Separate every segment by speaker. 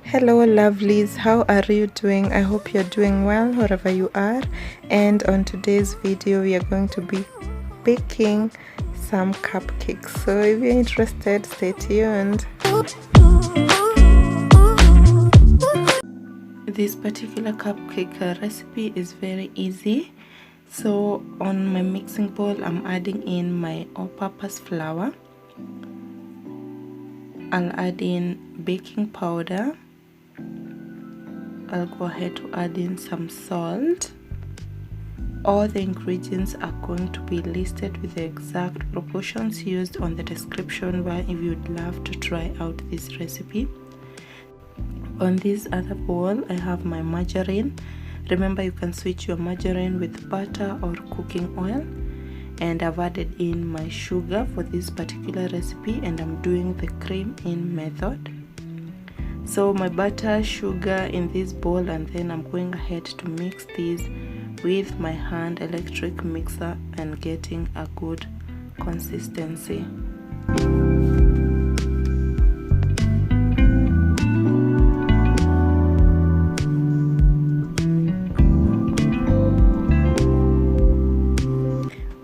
Speaker 1: Hello lovelies, how are you doing? I hope you're doing well wherever you are. And on today's video we are going to be baking some cupcakes, so if you're interested, stay tuned. This particular cupcake recipe is very easy. So on my mixing bowl I'm adding in my all-purpose flour. I'll add in baking powder. I'll go ahead to add in some salt. All the ingredients are going to be listed with the exact proportions used on the description bar if you'd love to try out this recipe. On this other bowl I have my margarine. Remember, you can switch your margarine with butter or cooking oil. And I've added in my sugar for this particular recipe, and I'm doing the cream in method. So my butter, sugar in this bowl, and then I'm going ahead to mix these with my hand electric mixer and getting a good consistency.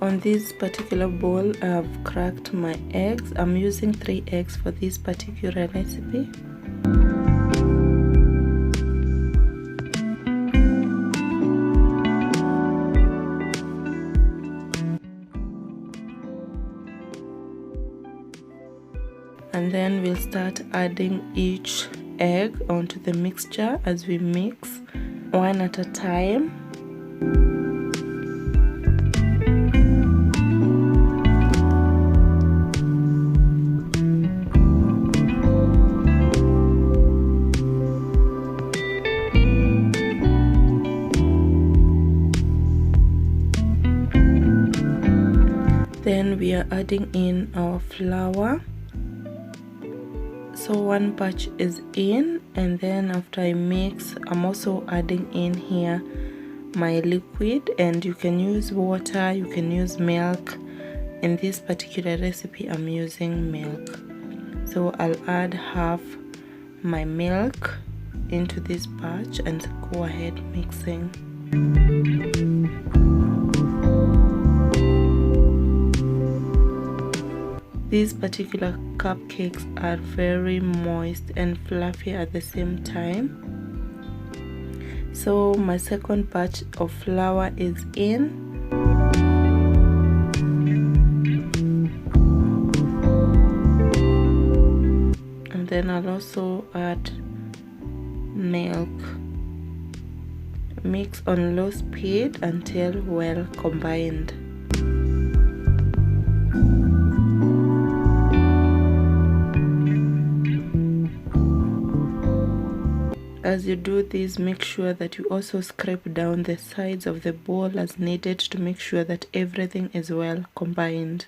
Speaker 1: On this particular bowl I've cracked my eggs. I'm using 3 eggs for this particular recipe. And then we'll start adding each egg onto the mixture as we mix one at a time. Then we are adding in our flour. So one batch is in, and then after I mix I'm also adding in here my liquid, and you can use water, you can use milk. In this particular recipe I'm using milk, so I'll add half my milk into this batch and go ahead mixing. These particular cupcakes are very moist and fluffy at the same time. So my second batch of flour is in. And then I'll also add milk. Mix on low speed until well combined. As you do this, make sure that you also scrape down the sides of the bowl as needed to make sure that everything is well combined.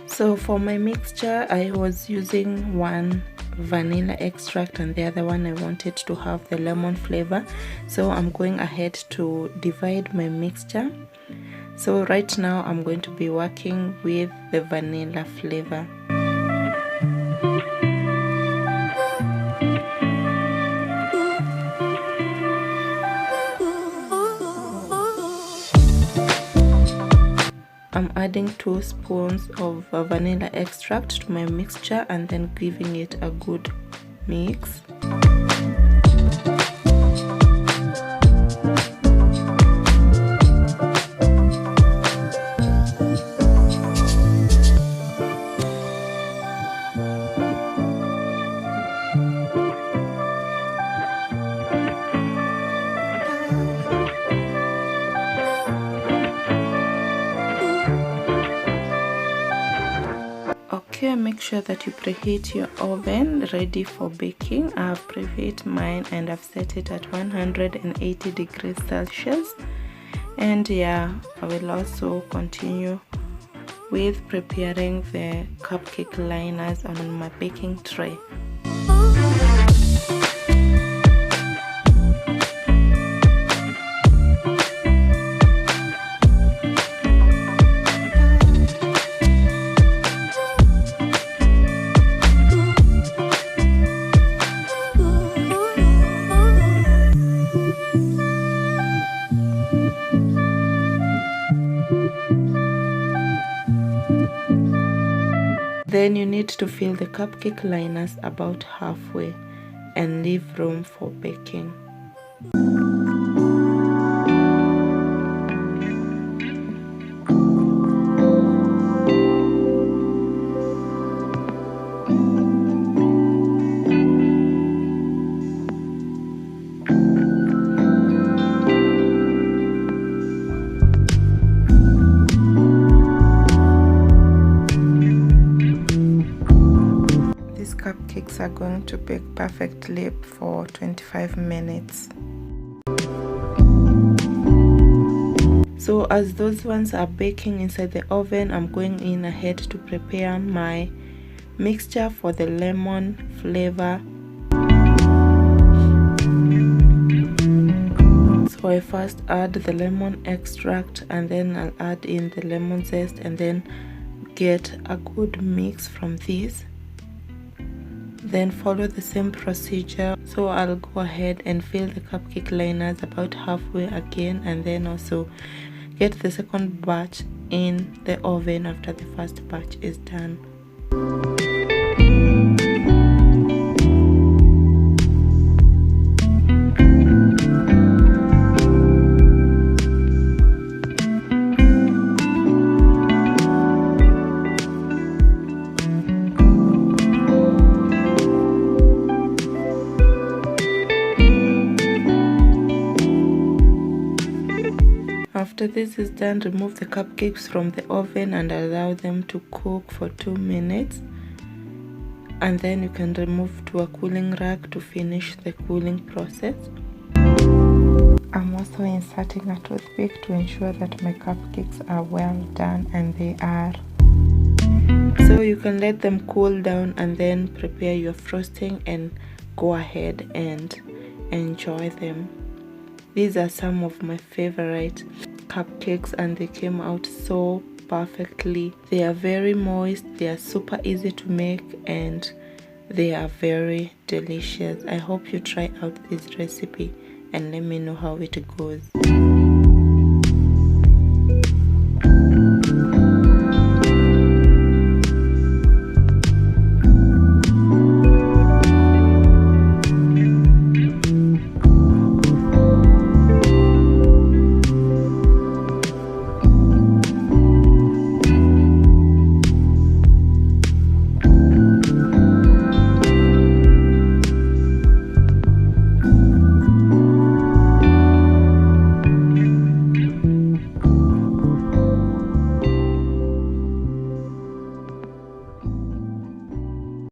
Speaker 1: So for my mixture I was using one vanilla extract and the other one I wanted to have the lemon flavor, so I'm going ahead to divide my mixture. So right now I'm going to be working with the vanilla flavor. I'm adding 2 spoons of vanilla extract to my mixture and then giving it a good mix. make sure that you preheat your oven ready for baking. I have preheated mine and I've set it at 180 degrees Celsius. And yeah, I will also continue with preparing the cupcake liners on my baking tray. Then you need to fill the cupcake liners about halfway and leave room for baking. Cupcakes are going to bake perfectly for 25 minutes. So as those ones are baking inside the oven, I'm going in ahead to prepare my mixture for the lemon flavor. So I first add the lemon extract and then I'll add in the lemon zest and then get a good mix from this. Then follow the same procedure. So I'll go ahead and fill the cupcake liners about halfway again, and then also get the second batch in the oven after the first batch is done. After this is done, remove the cupcakes from the oven and allow them to cook for 2 minutes, and then you can remove to a cooling rack to finish the cooling process. I'm also inserting a toothpick to ensure that my cupcakes are well done, and they are. So you can let them cool down and then prepare your frosting and go ahead and enjoy them. These are some of my favorite cupcakes and they came out so perfectly. They are very moist, they are super easy to make, and they are very delicious. I hope you try out this recipe and let me know how it goes.